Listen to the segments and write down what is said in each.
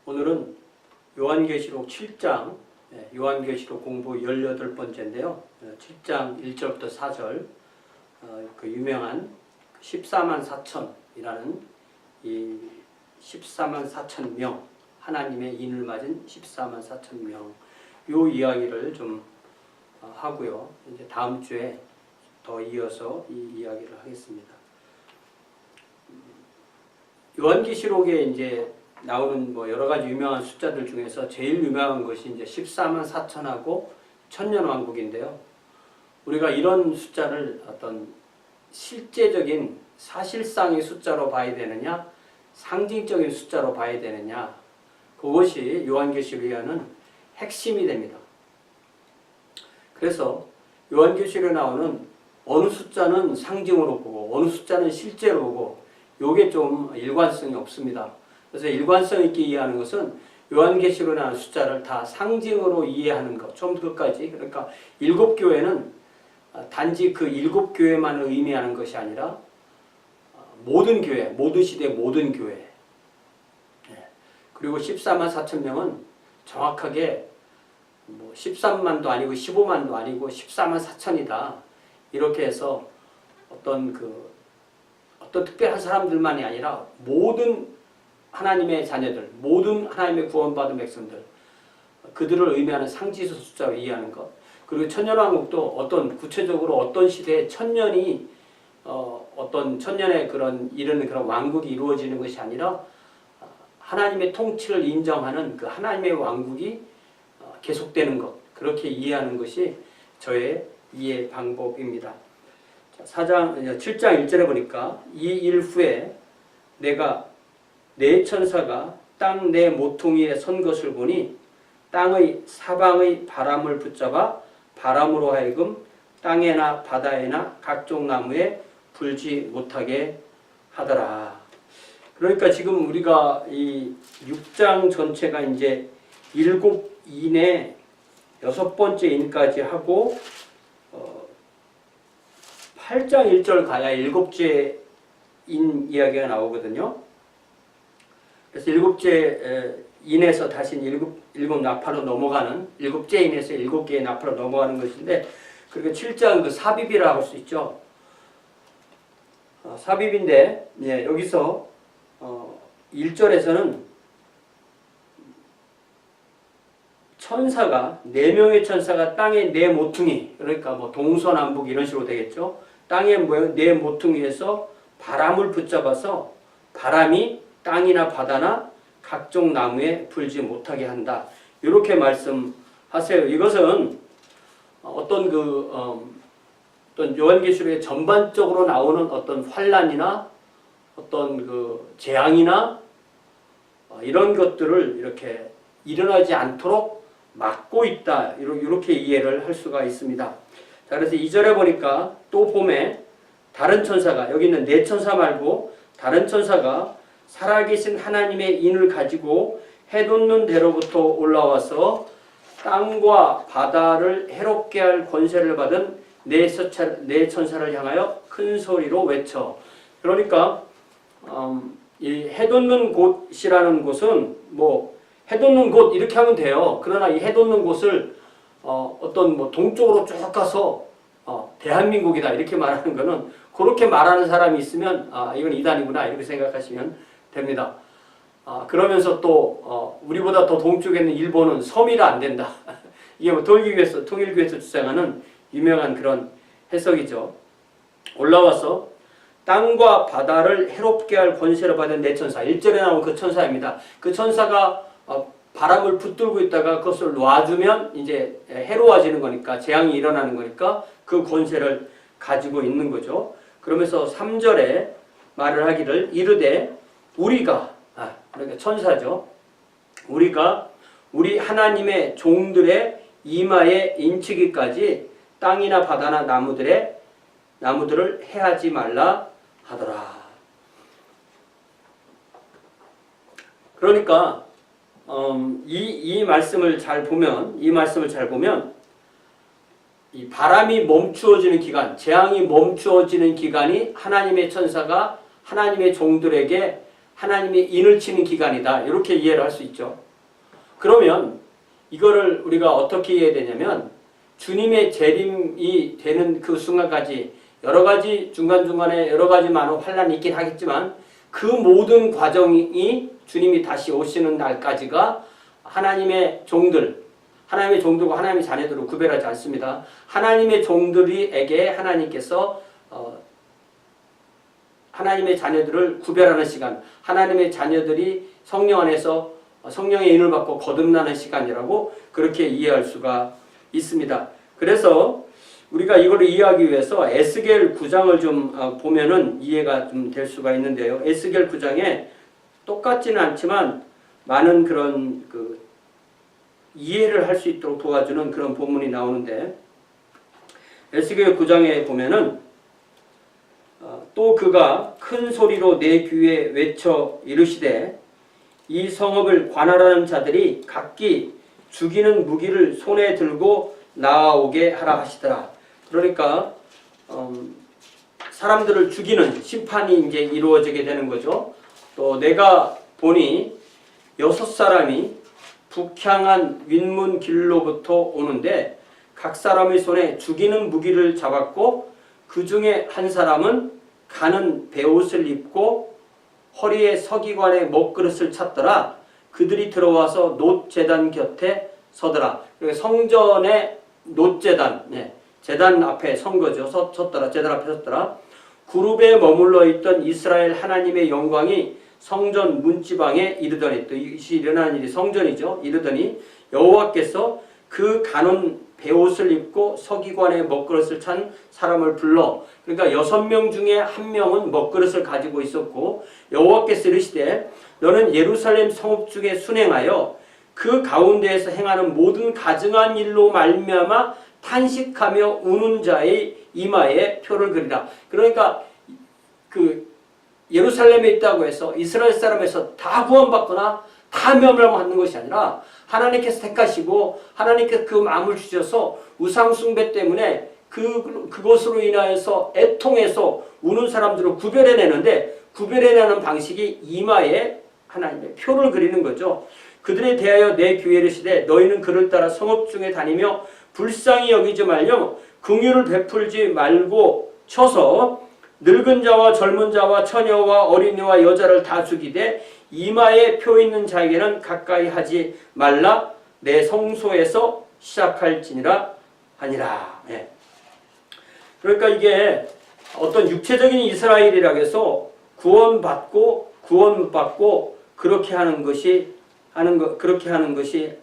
오늘은 요한계시록 7장, 요한계시록 공부 18번째인데요. 7장 1절부터 4절, 그 유명한 14만 4천이라는 이 14만 4천 명, 하나님의 인을 맞은 14만 4천 명, 요 이야기를 좀 하고요. 이제 다음 주에 더 이어서 이 이야기를 하겠습니다. 요한계시록에 이제 나오는 뭐 여러 가지 유명한 숫자들 중에서 제일 유명한 것이 이제 14만 4천하고 천년왕국인데요. 우리가 이런 숫자를 어떤 실제적인 사실상의 숫자로 봐야 되느냐, 상징적인 숫자로 봐야 되느냐, 그것이 요한계시록에 하는 핵심이 됩니다. 그래서 요한계시록에 나오는 어느 숫자는 상징으로 보고 어느 숫자는 실제로 보고 요게 좀 일관성이 없습니다. 그래서 일관성 있게 이해하는 것은 요한계시록에 나오는 숫자를 다 상징으로 이해하는 것, 처음부터 끝까지. 그러니까 7교회는 단지 그 7교회만을 의미하는 것이 아니라 모든 교회, 모든 시대 모든 교회. 그리고 14만 4천 명은 정확하게 뭐 13만도 아니고 15만도 아니고 14만 4천이다. 이렇게 해서 어떤 특별한 사람들만이 아니라 모든 하나님의 자녀들, 모든 하나님의 구원받은 백성들, 그들을 의미하는 상징 숫자로 이해하는 것. 그리고 천년왕국도 어떤 구체적으로 어떤 시대에 천년이 어떤 천년의 이런 그런 왕국이 이루어지는 것이 아니라 하나님의 통치를 인정하는 그 하나님의 왕국이 계속되는 것, 그렇게 이해하는 것이 저의 이해 방법입니다. 7장 1절에 보니까 이 일 후에 내가 네 천사가 땅 네 모퉁이에 선 것을 보니 땅의 사방의 바람을 붙잡아 바람으로 하여금 땅에나 바다에나 각종 나무에 불지 못하게 하더라. 그러니까 지금 우리가 이 6장 전체가 이제 7인의 6번째 인까지 하고 8장 1절 가야 7째 인 이야기가 나오거든요. 그래서 7째 인에서 다시 일곱 나파로 넘어가는 7째 인에서 7개의 나파로 넘어가는 것인데, 그리고 7장 그 삽입이라고 할 수 있죠. 삽입인데 여기서 1절에서는 천사가 4명의 천사가 땅의 네 모퉁이, 그러니까 뭐 동서남북 이런 식으로 되겠죠. 땅의 네 모퉁이에서 바람을 붙잡아서 바람이 땅이나 바다나 각종 나무에 불지 못하게 한다. 이렇게 말씀하세요. 이것은 어떤 어떤 요한계시록에 전반적으로 나오는 어떤 환란이나 어떤 재앙이나 이런 것들을 이렇게 일어나지 않도록 막고 있다. 이렇게 이해를 할 수가 있습니다. 자, 그래서 2절에 보니까 또 봄에 다른 천사가, 여기 있는 네 천사 말고 다른 천사가 살아계신 하나님의 인을 가지고 해돋는 데로부터 올라와서 땅과 바다를 해롭게 할 권세를 받은 네 천사를 향하여 큰 소리로 외쳐. 그러니까 이 해돋는 곳이라는 곳은 뭐 해돋는 곳 이렇게 하면 돼요. 그러나 이 해돋는 곳을 어떤 뭐 동쪽으로 쭉 가서 대한민국이다 이렇게 말하는 거는, 그렇게 말하는 사람이 있으면 이건 이단이구나 이렇게 생각하시면 됩니다. 그러면서 또 우리보다 더 동쪽에 있는 일본은 섬이라 안 된다. 이게 뭐 통일교에서 주장하는 유명한 그런 해석이죠. 올라와서 땅과 바다를 해롭게 할 권세를 받은 네 천사, 1절에 나온 그 천사입니다. 그 천사가 바람을 붙들고 있다가 그것을 놔주면 이제 해로워지는 거니까, 재앙이 일어나는 거니까 그 권세를 가지고 있는 거죠. 그러면서 3절에 말을 하기를 이르되 우리가, 그러니까 천사죠. 우리가 우리 하나님의 종들의 이마에 인치기까지 땅이나 바다나 나무들을 해하지 말라 하더라. 그러니까 이 말씀을 잘 보면 이 바람이 멈추어지는 기간, 재앙이 멈추어지는 기간이 하나님의 천사가 하나님의 종들에게 하나님의 인을 치는 기간이다. 이렇게 이해를 할 수 있죠. 그러면 이거를 우리가 어떻게 이해해야 되냐면 주님의 재림이 되는 그 순간까지 여러 가지 중간중간에 여러 가지 많은 환란이 있긴 하겠지만 그 모든 과정이 주님이 다시 오시는 날까지가 하나님의 종들과 하나님의 자녀들을 구별하지 않습니다. 하나님의 종들에게 하나님께서 하나님의 자녀들을 구별하는 시간, 하나님의 자녀들이 성령 안에서 성령의 인을 받고 거듭나는 시간이라고 그렇게 이해할 수가 있습니다. 그래서 우리가 이걸 이해하기 위해서 에스겔 9장을 좀 보면은 이해가 좀 될 수가 있는데요. 에스겔 9장에 똑같지는 않지만 많은 그런 이해를 할 수 있도록 도와주는 그런 본문이 나오는데 에스겔 9장에 보면은 또 그가 큰 소리로 내 귀에 외쳐 이르시되 이 성읍을 관할하는 자들이 각기 죽이는 무기를 손에 들고 나아오게 하라 하시더라. 그러니까 사람들을 죽이는 심판이 이제 이루어지게 되는 거죠. 또 내가 보니 6사람이 북향한 윗문 길로부터 오는데 각 사람의 손에 죽이는 무기를 잡았고 그 중에 한 사람은 가는 베옷을 입고 허리에 서기관의 먹그릇을 찼더라. 그들이 들어와서 놋제단 곁에 서더라. 성전의 놋제단, 제단 앞에 선 거죠. 섰더라. 제단 앞에 섰더라. 그룹에 머물러 있던 이스라엘 하나님의 영광이 성전 문지방에 이르더니, 또 이것이 일어난 일이 성전이죠. 이르더니 여호와께서 그 가는 베옷을 입고 서기관의 먹그릇을 찬 사람을 불러, 그러니까 6명 중에 1명은 먹그릇을 가지고 있었고 여호와께서 이르시되 너는 예루살렘 성읍 중에 순행하여 그 가운데에서 행하는 모든 가증한 일로 말미암아 탄식하며 우는 자의 이마에 표를 그리라. 그러니까 예루살렘에 있다고 해서 이스라엘 사람에서 다 구원받거나 다 멸망하는 것이 아니라 하나님께서 택하시고 하나님께서 그 마음을 주셔서 우상 숭배 때문에 그것으로 인하여서 애통해서 우는 사람들을 구별해내는데, 구별해내는 방식이 이마에 하나님의 표를 그리는 거죠. 그들에 대하여 내 귀에 이르시되 너희는 그를 따라 성읍 중에 다니며 불쌍히 여기지 말며 긍휼을 베풀지 말고 쳐서 늙은 자와 젊은 자와 처녀와 어린이와 여자를 다 죽이되 이마에 표 있는 자에게는 가까이 하지 말라. 내 성소에서 시작할지니라 하니라. 그러니까 이게 어떤 육체적인 이스라엘이라고 해서 구원받고 그렇게 하는 것이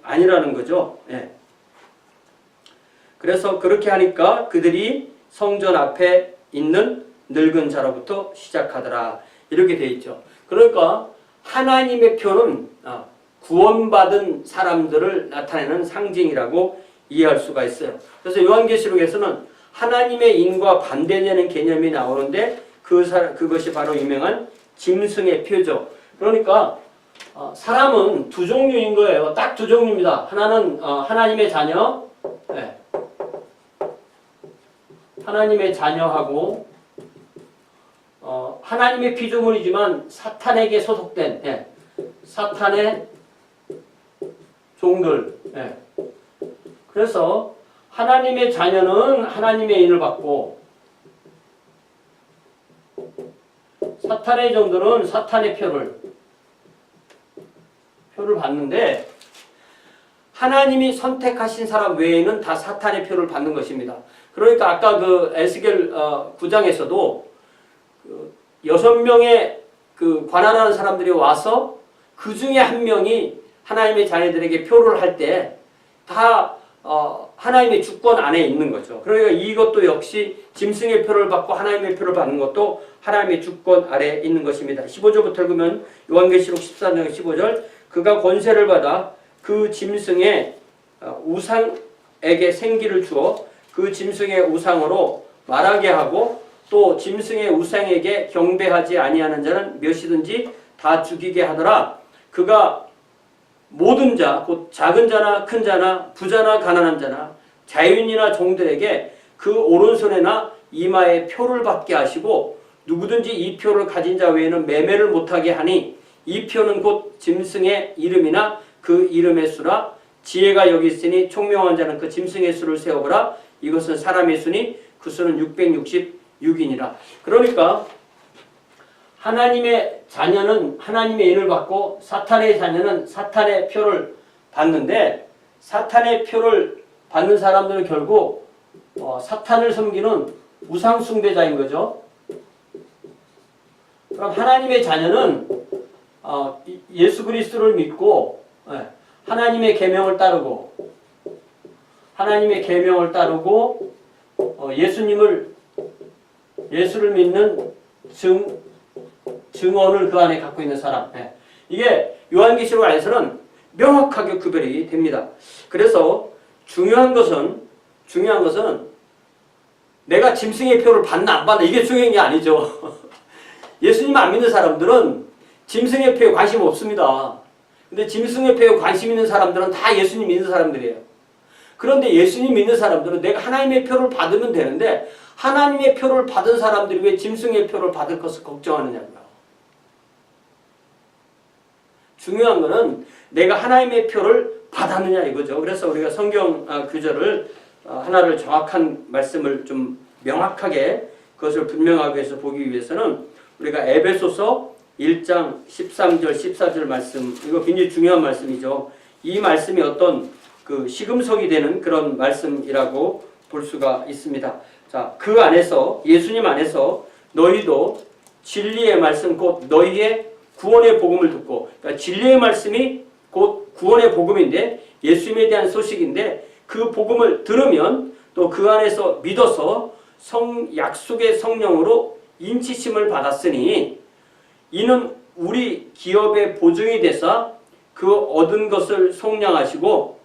아니라는 거죠. 그래서 그렇게 하니까 그들이 성전 앞에 있는 늙은 자로부터 시작하더라. 이렇게 돼 있죠. 그러니까 하나님의 표는 구원받은 사람들을 나타내는 상징이라고 이해할 수가 있어요. 그래서 요한계시록에서는 하나님의 인과 반대되는 개념이 나오는데 그것이 바로 유명한 짐승의 표죠. 그러니까 사람은 두 종류인 거예요. 딱 두 종류입니다. 하나는 하나님의 자녀, 하나님의 자녀하고 하나님의 피조물이지만 사탄에게 소속된 사탄의 종들. 그래서 하나님의 자녀는 하나님의 인을 받고 사탄의 종들은 사탄의 표를 받는데 하나님이 선택하신 사람 외에는 다 사탄의 표를 받는 것입니다. 그러니까 아까 그 에스겔 9장에서도 6명의 관할하는 사람들이 와서 그 중에 한 명이 하나님의 자녀들에게 표를 할 때 다 하나님의 주권 안에 있는 거죠. 그러니까 이것도 역시 짐승의 표를 받고 하나님의 표를 받는 것도 하나님의 주권 아래에 있는 것입니다. 15절부터 읽으면 요한계시록 14장 15절 그가 권세를 받아 그 짐승의 우상에게 생기를 주어 그 짐승의 우상으로 말하게 하고 또 짐승의 우상에게 경배하지 아니하는 자는 몇이든지 다 죽이게 하더라. 그가 모든 자, 곧 작은 자나 큰 자나 부자나 가난한 자나 자유인이나 종들에게 그 오른손에나 이마에 표를 받게 하시고 누구든지 이 표를 가진 자 외에는 매매를 못하게 하니 이 표는 곧 짐승의 이름이나 그 이름의 수라. 지혜가 여기 있으니 총명한 자는 그 짐승의 수를 세어보라. 이것은 사람의 수니 그 수는 666이니라. 그러니까 하나님의 자녀는 하나님의 인을 받고 사탄의 자녀는 사탄의 표를 받는데, 사탄의 표를 받는 사람들은 결국 사탄을 섬기는 우상 숭배자인 거죠. 그럼 하나님의 자녀는 예수 그리스도를 믿고 하나님의 계명을 따르고 예수를 믿는 증언을 그 안에 갖고 있는 사람. 이게 요한계시록 안에서는 명확하게 구별이 됩니다. 그래서 중요한 것은 내가 짐승의 표를 받나 안 받나 이게 중요한 게 아니죠. 예수님 안 믿는 사람들은 짐승의 표에 관심 없습니다. 근데 짐승의 표에 관심 있는 사람들은 다 예수님 믿는 사람들이에요. 그런데 예수님 믿는 사람들은 내가 하나님의 표를 받으면 되는데, 하나님의 표를 받은 사람들이 왜 짐승의 표를 받을 것을 걱정하느냐고요. 중요한 것은 내가 하나님의 표를 받았느냐 이거죠. 그래서 우리가 성경 구절을 하나를 정확한 말씀을 좀 명확하게 그것을 분명하게 해서 보기 위해서는 우리가 에베소서 1장 13절 14절 말씀, 이거 굉장히 중요한 말씀이죠. 이 말씀이 어떤 그 시금석이 되는 그런 말씀이라고 볼 수가 있습니다. 자, 그 안에서 예수님 안에서 너희도 진리의 말씀 곧 너희의 구원의 복음을 듣고, 그러니까 진리의 말씀이 곧 구원의 복음인데 예수님에 대한 소식인데, 그 복음을 들으면 또 그 안에서 믿어서 약속의 성령으로 인치심을 받았으니 이는 우리 기업의 보증이 되사 그 얻은 것을 속량하시고,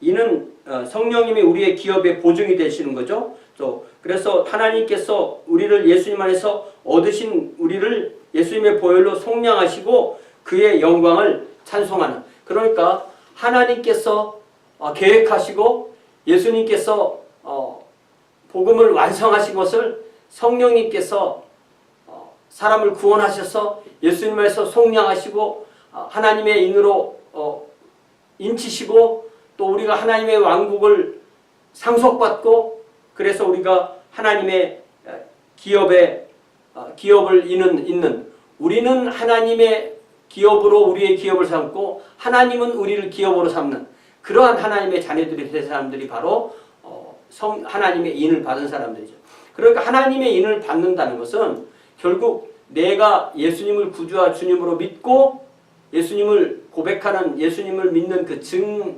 이는 성령님이 우리의 기업의 보증이 되시는 거죠. 또 그래서 하나님께서 우리를 예수님 안에서 얻으신 우리를 예수님의 보혈로 속량하시고 그의 영광을 찬송하는, 그러니까 하나님께서 계획하시고 예수님께서 복음을 완성하신 것을 성령님께서 사람을 구원하셔서 예수님에서 속량하시고 하나님의 인으로 인치시고 또 우리가 하나님의 왕국을 상속받고, 그래서 우리가 하나님의 기업을 잇는 우리는 하나님의 기업으로 우리의 기업을 삼고 하나님은 우리를 기업으로 삼는 그러한 하나님의 자녀들이 된 사람들이 바로 하나님의 인을 받은 사람들이죠. 그러니까 하나님의 인을 받는다는 것은 결국 내가 예수님을 구주와 주님으로 믿고 예수님을 고백하는, 예수님을 믿는 그 증인이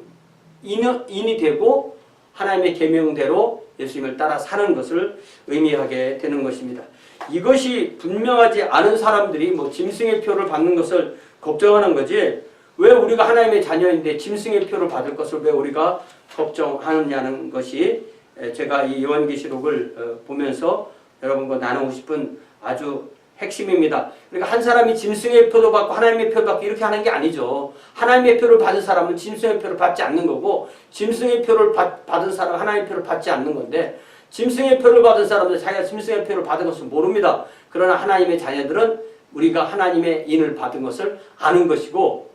되고 하나님의 계명대로 예수님을 따라 사는 것을 의미하게 되는 것입니다. 이것이 분명하지 않은 사람들이 뭐 짐승의 표를 받는 것을 걱정하는 거지, 왜 우리가 하나님의 자녀인데 짐승의 표를 받을 것을 왜 우리가 걱정하느냐는 것이 제가 이 요한계시록을 보면서 여러분과 나누고 싶은 아주 핵심입니다. 그러니까 한 사람이 짐승의 표도 받고 하나님의 표도 받고 이렇게 하는 게 아니죠. 하나님의 표를 받은 사람은 짐승의 표를 받지 않는 거고, 짐승의 표를 받은 사람은 하나님의 표를 받지 않는 건데, 짐승의 표를 받은 사람은 자기가 짐승의 표를 받은 것을 모릅니다. 그러나 하나님의 자녀들은 우리가 하나님의 인을 받은 것을 아는 것이고,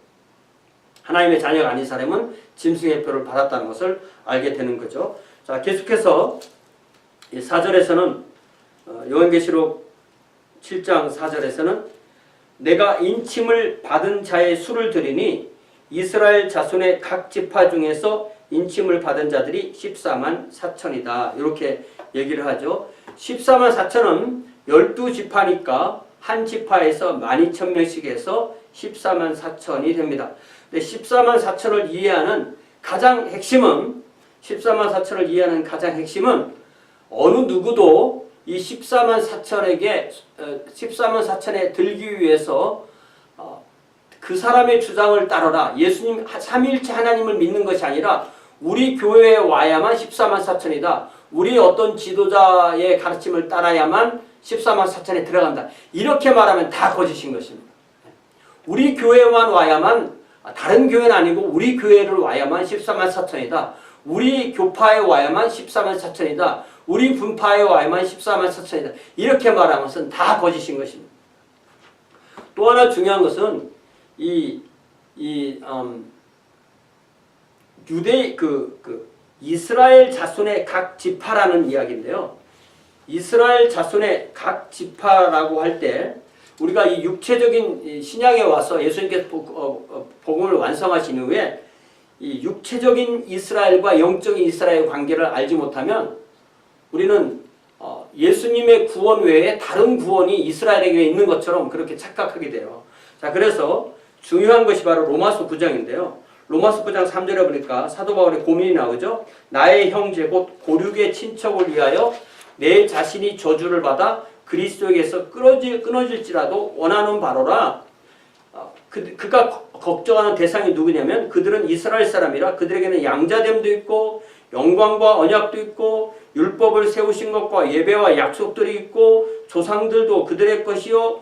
하나님의 자녀가 아닌 사람은 짐승의 표를 받았다는 것을 알게 되는 거죠. 자, 계속해서 4절에서는 요한계시록 7장 4절에서는 내가 인침을 받은 자의 수를 들으니 이스라엘 자손의 각 지파 중에서 인침을 받은 자들이 14만 4천이다. 이렇게 얘기를 하죠. 14만 4천은 12지파니까 한 지파에서 12,000명씩 해서 14만 4천이 됩니다. 근데 14만 4천을 이해하는 가장 핵심은, 14만 4천을 이해하는 가장 핵심은 어느 누구도 이 14만 4천에 들기 위해서 그 사람의 주장을 따르라, 예수님 삼위일체 하나님을 믿는 것이 아니라 우리 교회에 와야만 14만 4천이다. 우리 어떤 지도자의 가르침을 따라야만 14만 4천에 들어간다. 이렇게 말하면 다 거짓인 것입니다. 우리 교회만 와야만, 다른 교회는 아니고 우리 교회를 와야만 14만 4천이다. 우리 교파에 와야만 14만 4천이다. 우리 분파에 와야만 14만 4천이다. 이렇게 말하는 것은 다 거짓인 것입니다. 또 하나 중요한 것은 이스라엘 자손의 각 지파라는 이야기인데요. 이스라엘 자손의 각 지파라고 할 때 우리가 이 육체적인 신약에 와서 예수님께서 복음을 완성하신 이후에 이 육체적인 이스라엘과 영적인 이스라엘 관계를 알지 못하면 우리는 예수님의 구원 외에 다른 구원이 이스라엘에게 있는 것처럼 그렇게 착각하게 돼요. 자, 그래서 중요한 것이 바로 로마서 9장인데요. 로마서 9장 3절에 보니까 사도 바울의 고민이 나오죠. 나의 형제 곧 고륙의 친척을 위하여 내 자신이 저주를 받아 그리스도에게서 끊어질지라도 원하는 바로라. 그가 걱정하는 대상이 누구냐면 그들은 이스라엘 사람이라 그들에게는 양자됨도 있고 영광과 언약도 있고 율법을 세우신 것과 예배와 약속들이 있고 조상들도 그들의 것이요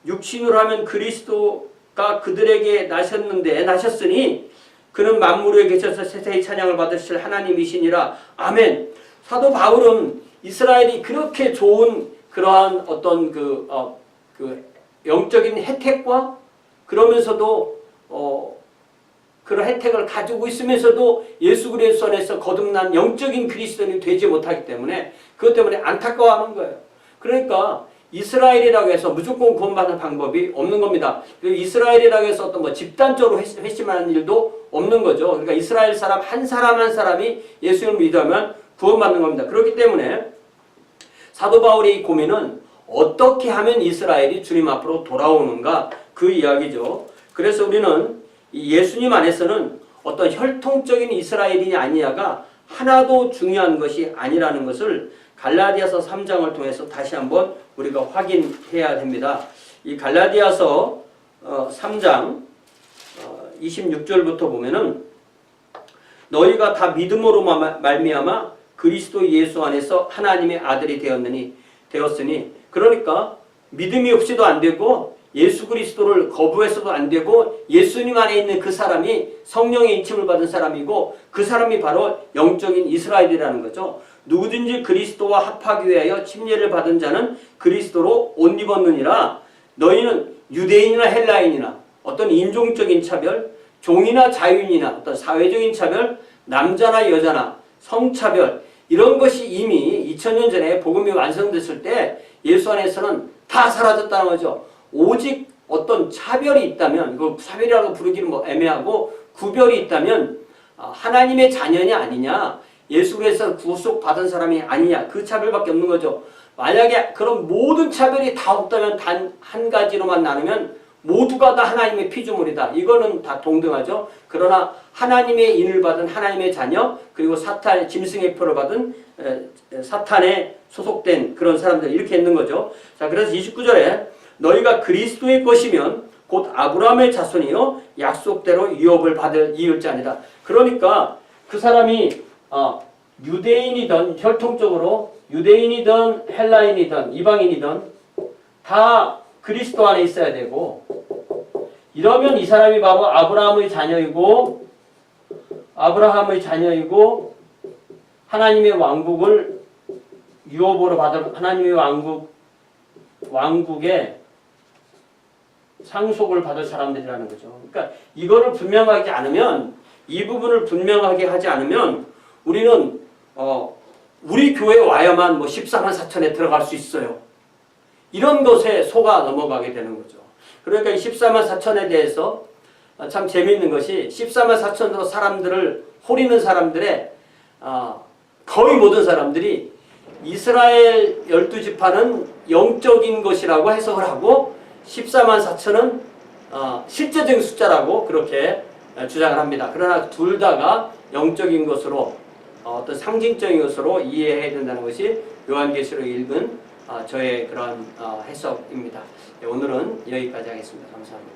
육신으로 하면 그리스도가 그들에게 나셨으니 그는 만물 위에 계셔서 세세히 찬양을 받으실 하나님이시니라. 아멘. 사도 바울은 이스라엘이 그렇게 좋은 그러한 어떤 그 영적인 혜택과 그러면서도 그런 혜택을 가지고 있으면서도 예수 그리스도 안에서 거듭난 영적인 그리스도인이 되지 못하기 때문에 그것 때문에 안타까워하는 거예요. 그러니까 이스라엘이라고 해서 무조건 구원받는 방법이 없는 겁니다. 그리고 이스라엘이라고 해서 어떤 집단적으로 회심하는 일도 없는 거죠. 그러니까 이스라엘 사람 한 사람이 예수님을 믿으면 구원받는 겁니다. 그렇기 때문에 사도 바울의 이 고민은 어떻게 하면 이스라엘이 주님 앞으로 돌아오는가 그 이야기죠. 그래서 우리는 예수님 안에서는 어떤 혈통적인 이스라엘이냐 아니냐가 하나도 중요한 것이 아니라는 것을 갈라디아서 3장을 통해서 다시 한번 우리가 확인해야 됩니다. 이 갈라디아서 3장 26절부터 보면은 너희가 다 믿음으로 말미암아 그리스도 예수 안에서 하나님의 아들이 되었으니 그러니까 믿음이 없이도 안 되고 예수 그리스도를 거부해서도 안 되고 예수님 안에 있는 그 사람이 성령의 인침을 받은 사람이고 그 사람이 바로 영적인 이스라엘이라는 거죠. 누구든지 그리스도와 합하기 위하여 침례를 받은 자는 그리스도로 옷 입었느니라. 너희는 유대인이나 헬라인이나 어떤 인종적인 차별, 종이나 자유인이나 어떤 사회적인 차별, 남자나 여자나 성차별 이런 것이 이미 2000년 전에 복음이 완성됐을 때 예수 안에서는 다 사라졌다는 거죠. 오직 어떤 차별이 있다면 그 차별이라고 부르기는 애매하고 구별이 있다면 하나님의 자녀냐 아니냐 예수 그리스도에서 구속받은 사람이 아니냐 그 차별밖에 없는 거죠. 만약에 그런 모든 차별이 다 없다면 단 한 가지로만 나누면 모두가 다 하나님의 피조물이다. 이거는 다 동등하죠. 그러나 하나님의 인을 받은 하나님의 자녀 그리고 사탄의 짐승의 표를 받은 사탄에 소속된 그런 사람들 이렇게 있는 거죠. 자, 그래서 29절에 너희가 그리스도의 것이면 곧 아브라함의 자손이요 약속대로 유업을 받을 이을자니라. 그러니까 그 사람이 유대인이든 혈통적으로 유대인이든 헬라인이든 이방인이든 다 그리스도 안에 있어야 되고 이러면 이 사람이 바로 아브라함의 자녀이고 하나님의 왕국을 유업으로 받을 하나님의 왕국의 상속을 받을 사람들이라는 거죠. 그러니까 이거를 분명하게 않으면 이 부분을 분명하게 하지 않으면 우리는 우리 교회에 와야만 14만 4천에 들어갈 수 있어요. 이런 것에 속아 넘어가게 되는 거죠. 그러니까 이 14만 4천에 대해서 참 재미있는 것이 14만 4천으로 사람들을 호리는 사람들의 거의 모든 사람들이 이스라엘 12지파는 영적인 것이라고 해석을 하고 14만 4천은 실제적인 숫자라고 그렇게 주장을 합니다. 그러나 둘 다가 영적인 것으로 어떤 상징적인 것으로 이해해야 된다는 것이 요한계시록 읽은 저의 그런 해석입니다. 오늘은 여기까지 하겠습니다. 감사합니다.